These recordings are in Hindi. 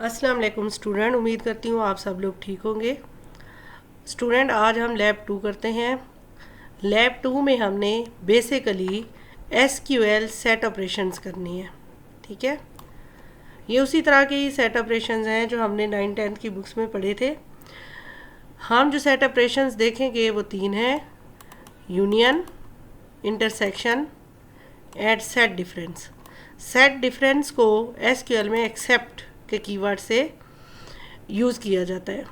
अस्सलाम वालेकुम स्टूडेंट, उम्मीद करती हूँ आप सब लोग ठीक होंगे। स्टूडेंट, आज हम लैब 2 करते हैं। लैब 2 में हमने बेसिकली एसक्यूएल सेट ऑपरेशंस करनी है। ठीक है, ये उसी तरह के ही सेट ऑपरेशंस हैं जो हमने 9th-10th की बुक्स में पढ़े थे। हम जो सेट ऑपरेशंस देखेंगे वो 3 हैं: union, intersection and set difference. Set difference को एसक्यूएल में एक्सेप्ट के कीवर्ड से यूज़ किया जाता है।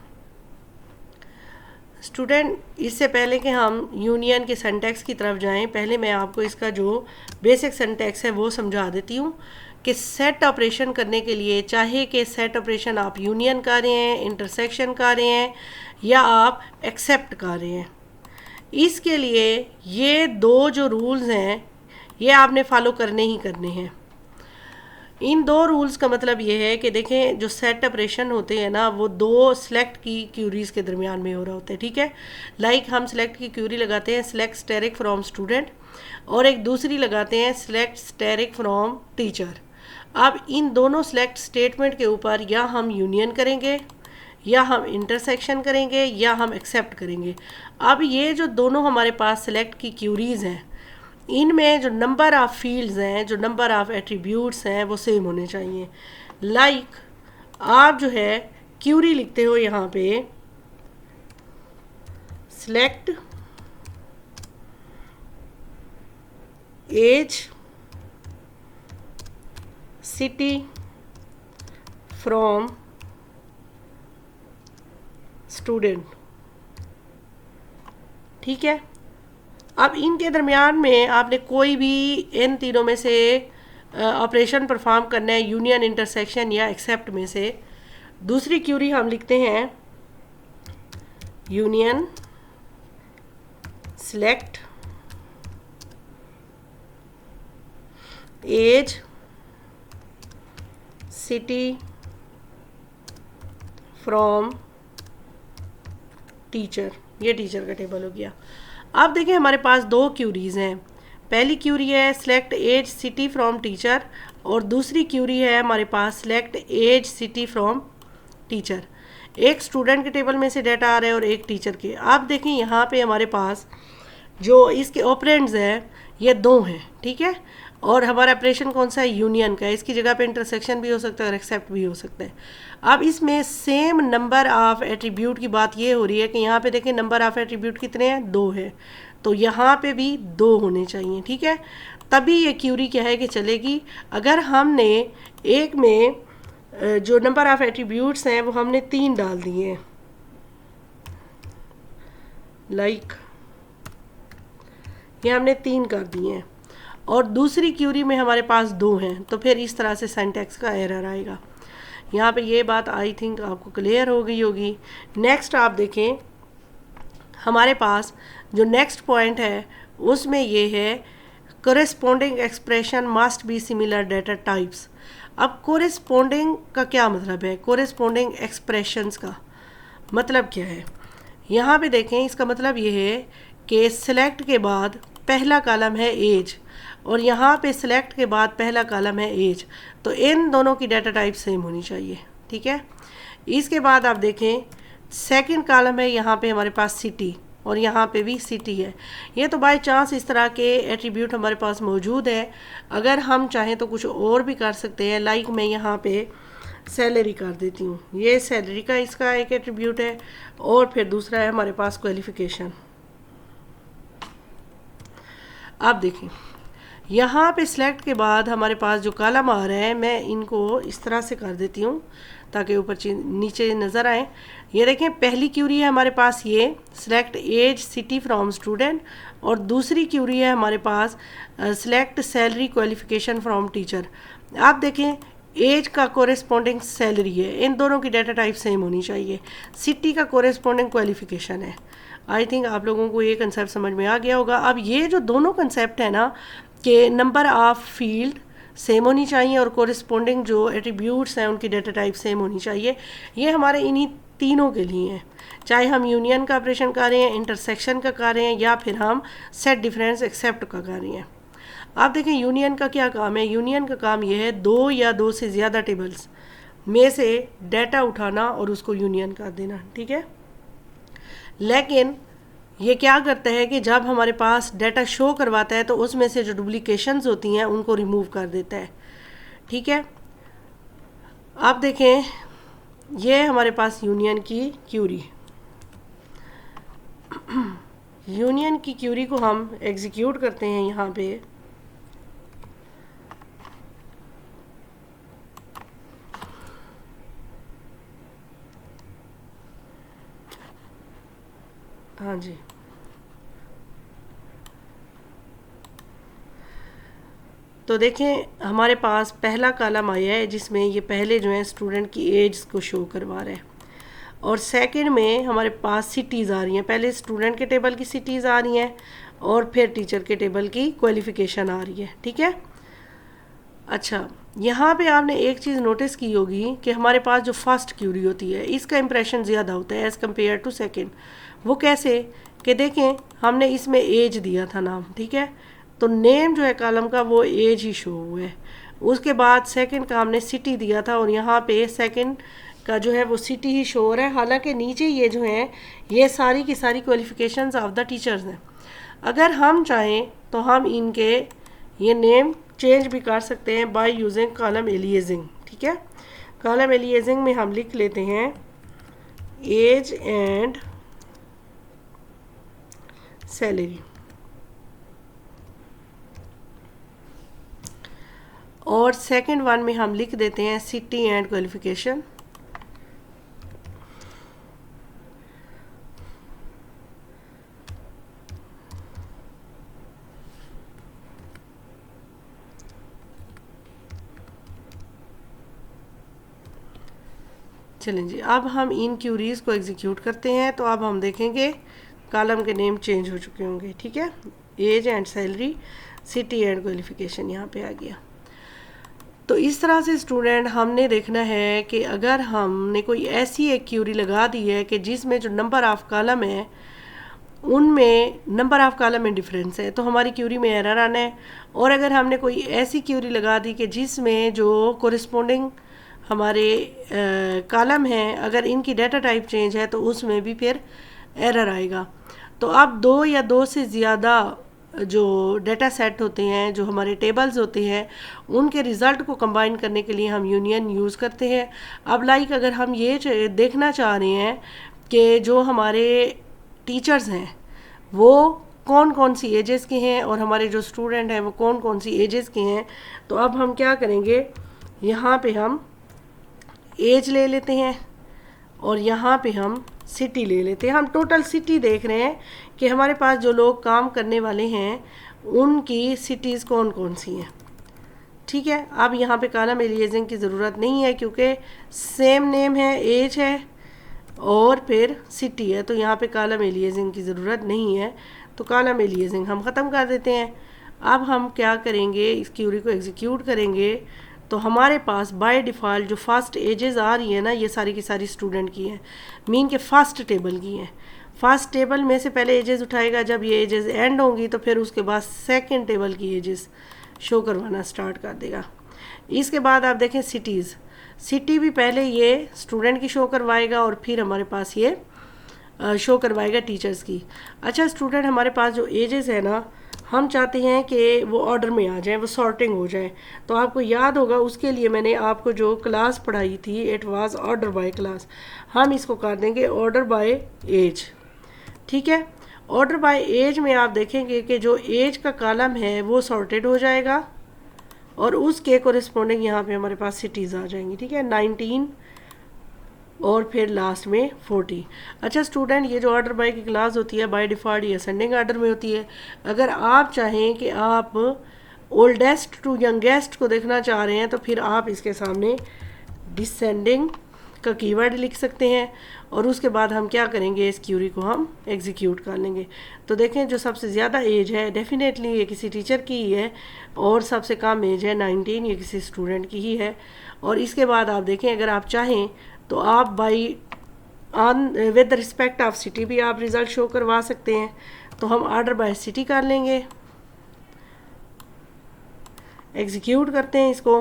स्टूडेंट, इससे पहले कि हम यूनियन के सिंटैक्स की तरफ जाएं, पहले मैं आपको इसका जो बेसिक सिंटैक्स है वो समझा देती हूँ कि सेट ऑपरेशन करने के लिए, चाहे कि सेट ऑपरेशन आप यूनियन कर रहे हैं, इंटरसेक्शन कर रहे हैं या आप एक्सेप्ट कर रहे हैं, इसके लिए ये दो जो रूल्स हैं ये आपने फॉलो करने ही करने हैं। इन दो रूल्स का मतलब ये है कि देखें, जो सेट ऑपरेशन होते हैं ना, वो दो सिलेक्ट की क्यूरीज के दरमियान में हो रहा होता है। ठीक है, लाइक हम सिलेक्ट की क्यूरी लगाते हैं सिलेक्ट स्टेरिक फ्रॉम स्टूडेंट, और एक दूसरी लगाते हैं सिलेक्ट स्टेरिक फ्रॉम टीचर। अब इन दोनों सिलेक्ट स्टेटमेंट के ऊपर या हम यूनियन करेंगे या हम इंटरसेक्शन करेंगे या हम एक्सेप्ट करेंगे। अब ये जो दोनों हमारे पास सिलेक्ट की क्यूरीज हैं, इनमें जो नंबर ऑफ़ फील्ड्स हैं, जो नंबर ऑफ़ एट्रीब्यूट्स हैं, वो सेम होने चाहिए। लाइक आप जो है क्यूरी लिखते हो यहाँ पे select as city from student. ठीक है, अब इनके दरमियान में आपने कोई भी इन तीनों में से ऑपरेशन परफॉर्म करना है, यूनियन, इंटरसेक्शन या एक्सेप्ट में से। दूसरी क्यूरी हम लिखते हैं union select as city from teacher. ये टीचर का टेबल हो गया। अब देखिए, हमारे पास दो क्यूरीज हैं। पहली क्यूरी है select as city from teacher, और दूसरी क्यूरी है हमारे पास select as city from teacher. एक स्टूडेंट के टेबल में से डाटा आ रहा है और एक टीचर के। आप देखें, यहाँ पे हमारे पास जो इसके ऑपरेंड्स हैं ये दो हैं। ठीक है, और हमारा ऑपरेशन कौन सा है? यूनियन का है। इसकी जगह पे इंटरसेक्शन भी हो सकता है और एक्सेप्ट भी हो सकता है। अब इसमें सेम नंबर ऑफ़ एट्रीब्यूट की बात ये हो रही है कि यहाँ पे देखें नंबर ऑफ़ एट्रीब्यूट कितने हैं? 2 है, तो यहाँ पे भी 2 होने चाहिए। ठीक है, तभी ये क्यूरी क्या है कि चलेगी। अगर हमने एक में जो नंबर ऑफ़ एट्रीब्यूट्स हैं वो हमने 3 डाल दिए हैं, लाइक ये हमने 3 कर दिए हैं, और दूसरी क्यूरी में हमारे पास 2 हैं, तो फिर इस तरह से सिंटैक्स का एरर आएगा। यहाँ पे ये बात आई थिंक आपको क्लियर हो गई होगी। नेक्स्ट आप देखें, हमारे पास जो नेक्स्ट पॉइंट है उसमें ये है corresponding expression must be similar data types. अब कोरेस्पोंडिंग का क्या मतलब है? कोरेस्पोंडिंग एक्सप्रेशंस का मतलब क्या है? यहाँ पे देखें, इसका मतलब ये है कि सिलेक्ट के बाद पहला कॉलम है एज, और यहाँ पे सिलेक्ट के बाद पहला कॉलम है एज, तो इन दोनों की डाटा टाइप सेम होनी चाहिए। ठीक है, इसके बाद आप देखें सेकंड कॉलम है, यहाँ पे हमारे पास सिटी, और यहाँ पे भी सिटी है। ये तो बाय चांस इस तरह के एट्रीब्यूट हमारे पास मौजूद है। अगर हम चाहें तो कुछ और भी कर सकते हैं। लाइक मैं यहाँ पे सैलरी कर देती हूँ। ये सैलरी का इसका एक एट्रीब्यूट है, और फिर दूसरा है हमारे पास क्वालिफिकेशन। आप देखें, यहाँ पे सिलेक्ट के बाद हमारे पास जो कॉलम आ रहे हैं, मैं इनको इस तरह से कर देती हूँ ताकि ऊपर नीचे नज़र आए। ये देखें, पहली क्यूरी है हमारे पास ये select as city from student, और दूसरी क्यूरी है हमारे पास select salary qualification from teacher. आप देखें, एज का कोरेस्पोंडिंग सैलरी है, इन दोनों की डाटा टाइप सेम होनी चाहिए। सिटी का कोरेस्पोंडिंग क्वालिफिकेशन है। आई थिंक आप लोगों को ये कंसेप्ट समझ में आ गया होगा। अब ये जो दोनों कंसेप्ट है ना, कि नंबर ऑफ़ फील्ड सेम होनी चाहिए और कोरिस्पोंडिंग जो एट्रीब्यूट्स हैं उनकी डाटा टाइप सेम होनी चाहिए, ये हमारे इन्हीं तीनों के लिए हैं। चाहे हम यूनियन का ऑपरेशन कर रहे हैं, इंटरसेक्शन का कर रहे हैं, या फिर हम सेट डिफरेंस एक्सेप्ट का कर रहे हैं। आप देखें यूनियन का क्या काम है। यूनियन का काम यह है दो या दो से ज़्यादा टेबल्स में से डाटा उठाना और उसको यूनियन कर देना, ठीक है। लेकिन ये क्या करता है कि जब हमारे पास डाटा शो करवाता है तो उसमें से जो डुप्लीकेशंस होती हैं उनको रिमूव कर देता है, ठीक है। आप देखें, ये हमारे पास यूनियन की क्यूरी, यूनियन की क्यूरी को हम एग्जीक्यूट करते हैं यहाँ पे। हाँ जी, तो देखें हमारे पास पहला कॉलम आया है जिसमें ये पहले जो है स्टूडेंट की एज को शो करवा रहा है, और सेकंड में हमारे पास सिटीज़ आ रही हैं। पहले स्टूडेंट के टेबल की सिटीज़ आ रही हैं और फिर टीचर के टेबल की क्वालिफ़िकेशन आ रही है, ठीक है। अच्छा, यहाँ पे आपने एक चीज़ नोटिस की होगी कि हमारे पास जो फर्स्ट क्यूरी होती है इसका इम्प्रेशन ज़्यादा होता है एज़ कम्पेयर टू सेकेंड। वो कैसे कि देखें, हमने इसमें एज दिया था नाम, ठीक है, तो नेम जो है कॉलम का वो एज ही शो हुआ है। उसके बाद सेकंड का हमने सिटी दिया था और यहाँ पे सेकंड का जो है वो सिटी ही शो हो रहा है, हालांकि नीचे ये जो है ये सारी की सारी क्वालिफिकेशंस ऑफ द टीचर्स हैं। अगर हम चाहें तो हम इनके ये नेम चेंज भी कर सकते हैं बाय यूजिंग कॉलम एलियासिंग, ठीक है। कॉलम एलियासिंग में हम लिख लेते हैं एज एंड सैलरी, और सेकंड वन में हम लिख देते हैं सिटी एंड क्वालिफिकेशन। चलें जी, अब हम इन क्यूरीज़ को एग्जीक्यूट करते हैं तो अब हम देखेंगे कॉलम के नेम चेंज हो चुके होंगे, ठीक है। Age and salary, city and qualification यहाँ पे आ गया। तो इस तरह से स्टूडेंट हमने देखना है कि अगर हमने कोई ऐसी एक क्यूरी लगा दी है कि जिसमें जो नंबर ऑफ़ कॉलम है उनमें नंबर ऑफ़ कॉलम में डिफरेंस है तो हमारी क्यूरी में एरर आना है। और अगर हमने कोई ऐसी क्यूरी लगा दी कि जिसमें जो कोरिस्पोंडिंग हमारे कॉलम हैं अगर इनकी डाटा टाइप चेंज है तो उसमें भी फिर एरर आएगा। तो अब दो या दो से ज़्यादा जो डाटा सेट होते हैं, जो हमारे टेबल्स होते हैं, उनके रिज़ल्ट को कंबाइन करने के लिए हम यूनियन यूज़ करते हैं। अब लाइक अगर हम ये देखना चाह रहे हैं कि जो हमारे टीचर्स हैं वो कौन कौन सी एजेस के हैं और हमारे जो स्टूडेंट हैं वो कौन कौन सी एजेस के हैं, तो अब हम क्या करेंगे, यहाँ पे हम एज ले लेते हैं और यहाँ पे हम सिटी ले लेते हैं। हम टोटल सिटी देख रहे हैं कि हमारे पास जो लोग काम करने वाले हैं उनकी सिटीज़ कौन कौन सी हैं, ठीक है। अब यहाँ पे कॉलम एलियासिंग की ज़रूरत नहीं है क्योंकि सेम नेम है, एज है और फिर सिटी है, तो यहाँ पे कॉलम एलियासिंग की ज़रूरत नहीं है। तो कॉलम एलियासिंग हम ख़त्म कर देते हैं। अब हम क्या करेंगे, इस क्यूरी को एग्जीक्यूट करेंगे तो हमारे पास बाय डिफ़ॉल्ट जो फर्स्ट एजेस आ रही है ना ये सारी की सारी स्टूडेंट की हैं, मीन के फर्स्ट टेबल की हैं। फर्स्ट टेबल में से पहले एजेस उठाएगा, जब ये एजेस एंड होंगी तो फिर उसके बाद सेकंड टेबल की एजेस शो करवाना स्टार्ट कर देगा। इसके बाद आप देखें सिटीज़, सिटी भी पहले ये स्टूडेंट की शो करवाएगा और फिर हमारे पास ये शो करवाएगा टीचर्स की। अच्छा, स्टूडेंट हमारे पास जो एजेस है ना हम चाहते हैं कि वो ऑर्डर में आ जाए, वो सॉर्टिंग हो जाए। तो आपको याद होगा उसके लिए मैंने आपको जो क्लास पढ़ाई थी it was order by class, हम इसको कर देंगे ऑर्डर बाय एज, ठीक है। ऑर्डर बाय एज में आप देखेंगे कि जो एज का कॉलम है वो सॉर्टेड हो जाएगा और उसके कोरिस्पोंडिंग यहाँ पे हमारे पास सिटीज़ आ जाएंगी, ठीक है, 19 और फिर लास्ट में 40। अच्छा स्टूडेंट, ये जो ऑर्डर बाय की क्लास होती है बाय डिफ़ॉल्ट ये असेंडिंग ऑर्डर में होती है। अगर आप चाहें कि आप ओल्डेस्ट टू यंगेस्ट को देखना चाह रहे हैं तो फिर आप इसके सामने डिसेंडिंग का कीवर्ड लिख सकते हैं और उसके बाद हम क्या करेंगे, इस क्यूरी को हम एग्जीक्यूट कर लेंगे। तो देखें जो सबसे ज़्यादा एज है डेफिनेटली ये किसी टीचर की ही है और सबसे कम एज है 19, ये किसी स्टूडेंट की ही है। और इसके बाद आप देखें अगर आप चाहें तो आप by on with respect of city भी आप रिज़ल्ट शो करवा सकते हैं। तो हम ऑर्डर बाय सिटी कर लेंगे, एग्जीक्यूट करते हैं इसको।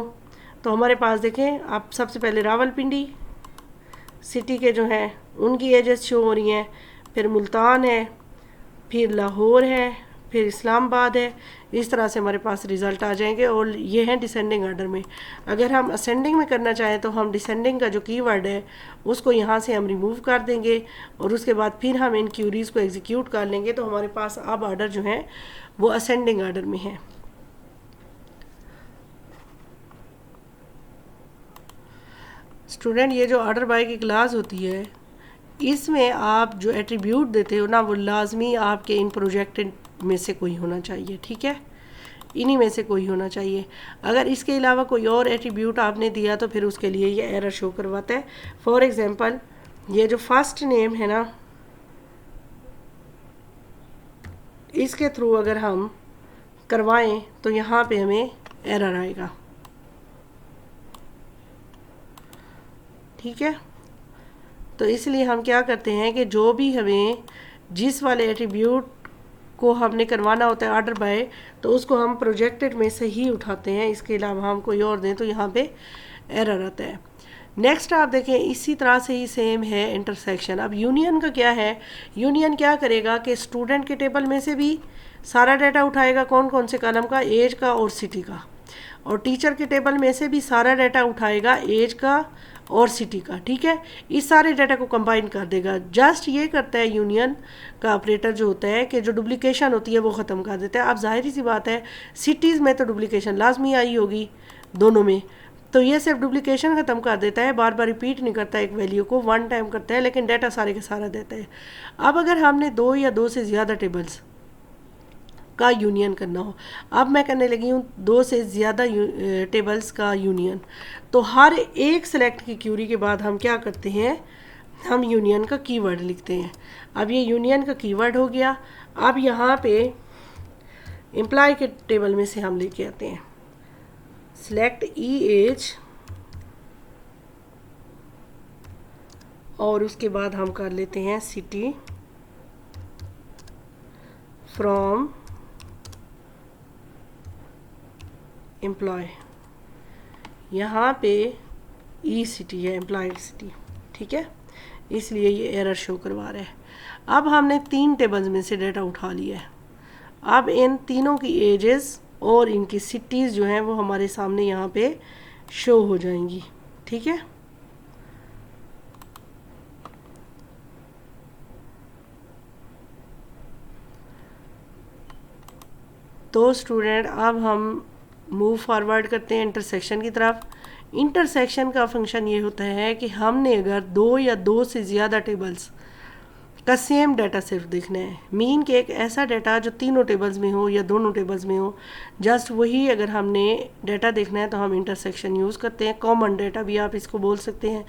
तो हमारे पास देखें आप सबसे पहले रावलपिंडी सिटी के जो हैं उनकी एजेस शो हो रही हैं, फिर मुल्तान है, फिर लाहौर है, फिर इस्लामाबाद है। इस तरह से हमारे पास रिज़ल्ट आ जाएंगे और ये हैं डिसेंडिंग ऑर्डर में। अगर हम असेंडिंग में करना चाहें तो हम डिसेंडिंग का जो कीवर्ड है उसको यहाँ से हम रिमूव कर देंगे और उसके बाद फिर हम इन क्यूरीज़ को एग्जीक्यूट कर लेंगे, तो हमारे पास अब ऑर्डर जो है वो असेंडिंग ऑर्डर में है। स्टूडेंट, ये जो ऑर्डर बाय की क्लास होती है इसमें आप जो एट्रीब्यूट देते हो ना वो लाजमी आपके इन प्रोजेक्टेड में से कोई होना चाहिए, ठीक है, इन्हीं में से कोई होना चाहिए। अगर इसके अलावा कोई और एट्रीब्यूट आपने दिया तो फिर उसके लिए ये एरर शो करवाता है। फॉर एग्जांपल ये जो फर्स्ट नेम है ना इसके थ्रू अगर हम करवाएं तो यहाँ पे हमें एरर आएगा, ठीक है। तो इसलिए हम क्या करते हैं कि जो भी हमें जिस वाले एट्रीब्यूट को हमने करवाना होता है ऑर्डर बाय तो उसको हम प्रोजेक्टेड में से ही उठाते हैं, इसके अलावा हम कोई और दें तो यहाँ पे एरर आता है। नेक्स्ट आप देखें इसी तरह से ही सेम है इंटरसेक्शन। अब यूनियन का क्या है, यूनियन क्या करेगा कि स्टूडेंट के टेबल में से भी सारा डाटा उठाएगा, कौन कौन से कॉलम का, एज का और सिटी का, और टीचर के टेबल में से भी सारा डाटा उठाएगा, एज का और सिटी का, ठीक है। इस सारे डाटा को कंबाइन कर देगा। जस्ट ये करता है यूनियन का ऑपरेटर जो होता है कि जो डुप्लीकेशन होती है वो ख़त्म कर देता है। अब जाहिर सी बात है सिटीज़ में तो डुप्लीकेशन लाजमी आई होगी दोनों में, तो ये सिर्फ डुप्लीकेशन ख़त्म कर देता है, बार बार रिपीट नहीं करता एक वैल्यू को, वन टाइम करता है, लेकिन डाटा सारे के सारा देता है। अब अगर हमने 2 या 2 से ज़्यादा टेबल्स का यूनियन करना हो, अब मैं करने लगी हूँ 2 से ज़्यादा टेबल्स का यूनियन, तो हर एक सेलेक्ट की क्यूरी के बाद हम क्या करते हैं, हम यूनियन का कीवर्ड लिखते हैं। अब ये यूनियन का कीवर्ड हो गया। अब यहाँ पे एम्प्लॉय के टेबल में से हम लेके आते हैं सेलेक्ट ई एज, और उसके बाद हम कर लेते हैं सिटी फ्रॉम एम्प्लॉय। यहाँ पे ई सिटी है, एम्प्लॉय सिटी, ठीक है, इसलिए ये एरर शो करवा रहा है। अब हमने 3 टेबल्स में से डाटा उठा लिया है। अब इन तीनों की एजेस और इनकी सिटीज़ जो हैं वो हमारे सामने यहाँ पे शो हो जाएंगी, ठीक है। तो स्टूडेंट अब हम मूव फॉरवर्ड करते हैं इंटरसेक्शन की तरफ। इंटरसेक्शन का फंक्शन ये होता है कि हमने अगर 2 या 2 से ज़्यादा टेबल्स का सेम डाटा सिर्फ देखना है, मीन के एक ऐसा डाटा जो तीनों टेबल्स में हो या दोनों टेबल्स में हो, जस्ट वही अगर हमने डाटा देखना है तो हम इंटरसेक्शन यूज़ करते हैं, कॉमन डाटा भी आप इसको बोल सकते हैं।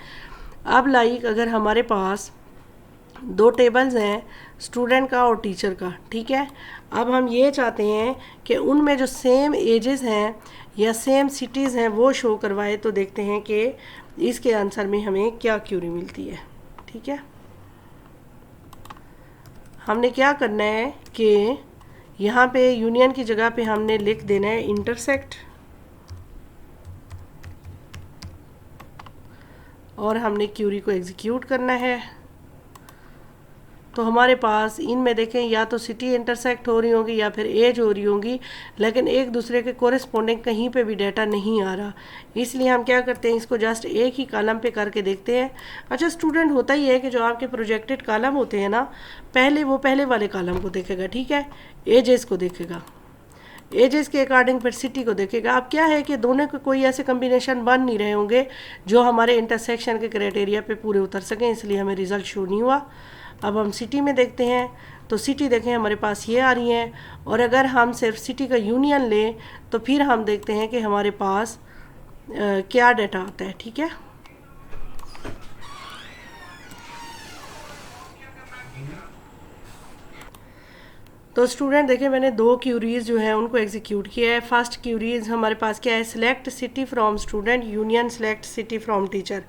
अब लाइक अगर हमारे पास 2 टेबल्स हैं स्टूडेंट का और टीचर का, ठीक है। अब हम ये चाहते हैं कि उनमें जो सेम एजेस हैं या सेम सिटीज़ हैं वो शो करवाए, तो देखते हैं कि इसके आंसर में हमें क्या क्यूरी मिलती है, ठीक है। हमने क्या करना है कि यहाँ पे यूनियन की जगह पे हमने लिख देना है इंटरसेक्ट, और हमने क्यूरी को एग्जीक्यूट करना है। तो हमारे पास इनमें देखें या तो सिटी इंटरसेक्ट हो रही होगी या फिर एज हो रही होंगी, लेकिन एक दूसरे के कोरेस्पोंडिंग कहीं पे भी डाटा नहीं आ रहा। इसलिए हम क्या करते हैं, इसको जस्ट एक ही कॉलम पे करके देखते हैं। अच्छा स्टूडेंट, होता ही है कि जो आपके प्रोजेक्टेड कॉलम होते हैं ना, पहले वाले कॉलम को देखेगा, ठीक है, एजेस को देखेगा, एजेस के अकॉर्डिंग फिर सिटी को देखेगा। अब क्या है कि दोनों के कोई ऐसे कम्बिनेशन बन नहीं रहे होंगे जो हमारे इंटरसेक्शन के क्राइटेरिया पे पूरे उतर सकें, इसलिए हमें रिज़ल्ट शो नहीं हुआ। अब हम सिटी में देखते हैं, तो सिटी देखें हमारे पास ये आ रही हैं, और अगर हम सिर्फ सिटी का यूनियन लें तो फिर हम देखते हैं कि हमारे पास क्या डाटा आता है, ठीक है। तो स्टूडेंट देखें मैंने 2 क्यूरीज जो हैं उनको एग्जीक्यूट किया है। फर्स्ट क्यूरीज हमारे पास क्या है, select city from student union select city from teacher.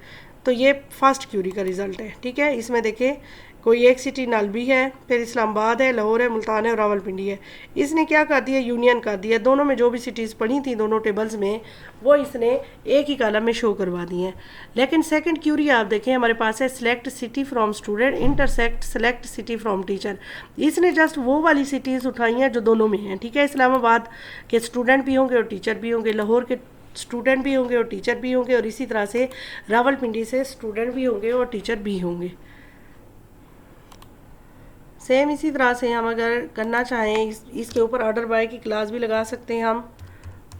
तो ये फर्स्ट क्यूरी का रिज़ल्ट है, ठीक है। इसमें देखें कोई एक सिटी नल भी है, फिर इस्लामाबाद है, लाहौर है, मुल्तान है और रावलपिंडी है। इसने क्या कर दिया, यूनियन कर दिया। दोनों में जो भी सिटीज़ पड़ी थी दोनों टेबल्स में, वो इसने एक ही कॉलम में शो करवा दी हैं। लेकिन सेकंड क्यूरी आप देखें, हमारे पास है select city from student intersect select city from teacher. इसने जस्ट वो वाली सिटीज़ उठाई हैं जो दोनों में हैं, ठीक है। इस्लामाबाद के स्टूडेंट भी होंगे और टीचर भी होंगे, लाहौर के स्टूडेंट भी होंगे और टीचर भी होंगे, और इसी तरह से रावलपिंडी से स्टूडेंट भी होंगे और टीचर भी होंगे। सेम इसी तरह से हम अगर करना चाहें इसके ऊपर ऑर्डर बाय की क्लास भी लगा सकते हैं हम,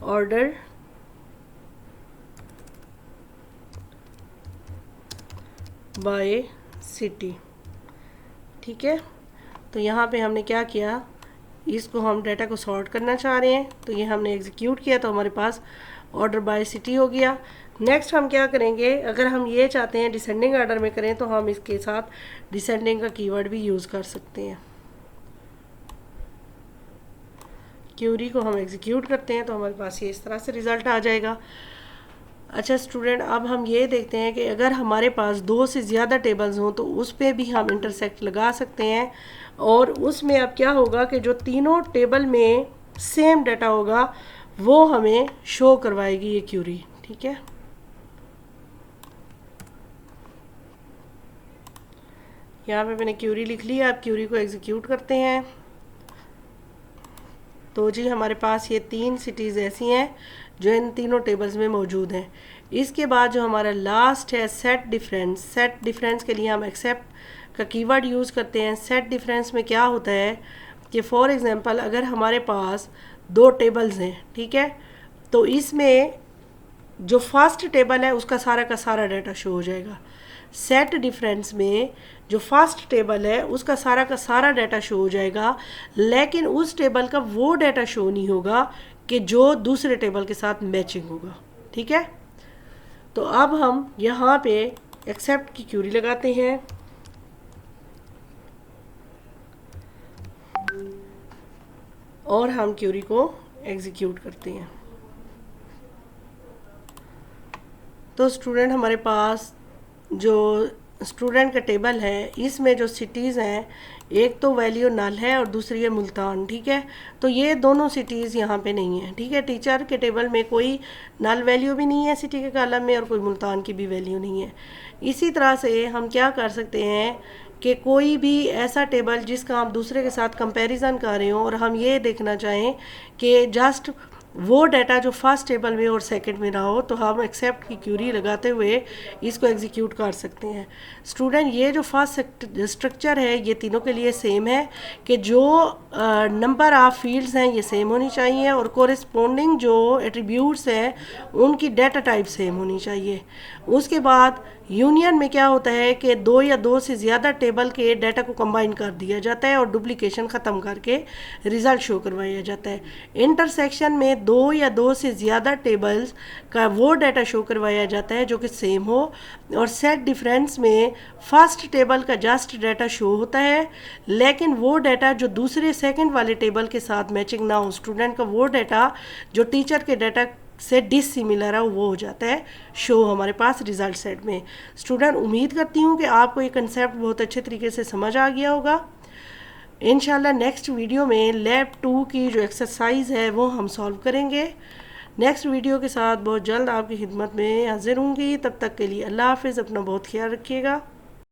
ऑर्डर बाय सिटी, ठीक है। तो यहाँ पे हमने क्या किया, इसको हम डाटा को सॉर्ट करना चाह रहे हैं, तो ये हमने एग्जीक्यूट किया तो हमारे पास ऑर्डर बाय सिटी हो गया। नेक्स्ट हम क्या करेंगे, अगर हम ये चाहते हैं डिसेंडिंग ऑर्डर में करें तो हम इसके साथ डिसेंडिंग का कीवर्ड भी यूज़ कर सकते हैं। क्यूरी को हम एग्जीक्यूट करते हैं तो हमारे पास ये इस तरह से रिज़ल्ट आ जाएगा। अच्छा स्टूडेंट, अब हम ये देखते हैं कि अगर हमारे पास 2 से ज़्यादा टेबल्स हों तो उस पर भी हम इंटरसेक्ट लगा सकते हैं, और उसमें अब क्या होगा कि जो तीनों टेबल में सेम डाटा होगा वो हमें शो करवाएगी ये क्यूरी, ठीक है। यहाँ पे मैंने क्यूरी लिख ली, आप क्यूरी को एग्जीक्यूट करते हैं तो जी हमारे पास ये 3 सिटीज़ ऐसी हैं जो इन तीनों टेबल्स में मौजूद हैं। इसके बाद जो हमारा लास्ट है सेट डिफरेंस, सेट डिफरेंस के लिए हम एक्सेप्ट का कीवर्ड यूज़ करते हैं। सेट डिफरेंस में क्या होता है कि फॉर एग्जांपल अगर हमारे पास 2 टेबल्स हैं, ठीक है, तो इसमें जो फर्स्ट टेबल है उसका सारा डाटा शो हो जाएगा। सेट डिफरेंस में जो फर्स्ट टेबल है उसका सारा डाटा शो हो जाएगा, लेकिन उस टेबल का वो डाटा शो नहीं होगा कि जो दूसरे टेबल के साथ मैचिंग होगा, ठीक है। तो अब हम यहाँ पे एक्सेप्ट की क्यूरी लगाते हैं और हम क्यूरी को एग्जीक्यूट करते हैं। तो स्टूडेंट हमारे पास जो स्टूडेंट का टेबल है इसमें जो सिटीज़ हैं, एक तो वैल्यू नल है और दूसरी है मुल्तान, ठीक है। तो ये दोनों सिटीज़ यहाँ पे नहीं है, ठीक है। टीचर के टेबल में कोई नल वैल्यू भी नहीं है सिटी के कॉलम में और कोई मुल्तान की भी वैल्यू नहीं है। इसी तरह से हम क्या कर सकते हैं कि कोई भी ऐसा टेबल जिसका हम दूसरे के साथ कंपैरिजन कर रहे हो और हम ये देखना चाहें कि जस्ट वो डाटा जो फर्स्ट टेबल में और सेकंड में रहा हो, तो हम एक्सेप्ट की क्यूरी लगाते हुए इसको एग्जीक्यूट कर सकते हैं। स्टूडेंट, ये जो फर्स्ट स्ट्रक्चर है ये तीनों के लिए सेम है कि जो नंबर ऑफ फील्ड्स हैं ये सेम होनी चाहिए और कोरिस्पोंडिंग जो एट्रीब्यूट्स हैं उनकी डाटा टाइप सेम होनी चाहिए। उसके बाद यूनियन में क्या होता है कि 2 या 2 से ज़्यादा टेबल के डाटा को कंबाइन कर दिया जाता है और डुप्लीकेशन ख़त्म करके रिज़ल्ट शो करवाया जाता है। इंटरसेक्शन में 2 या 2 से ज़्यादा टेबल्स का वो डाटा शो करवाया जाता है जो कि सेम हो, और सेट डिफरेंस में फर्स्ट टेबल का जस्ट डाटा शो होता है, लेकिन वो डाटा जो दूसरे सेकंड वाले टेबल के साथ मैचिंग ना हो, स्टूडेंट का वो डाटा जो टीचर के डाटा से डिसिमिलर है वो हो जाता है शो हमारे पास रिजल्ट सेट में। स्टूडेंट, उम्मीद करती हूँ कि आपको ये कंसेप्ट बहुत अच्छे तरीके से समझ आ गया होगा। इंशाल्लाह नेक्स्ट वीडियो में लैब 2 की जो एक्सरसाइज है वो हम सॉल्व करेंगे। नेक्स्ट वीडियो के साथ बहुत जल्द आपकी खिदमत में हाजिर होंगी। तब तक के लिए अल्लाह हाफिज़, अपना बहुत ख्याल रखिएगा।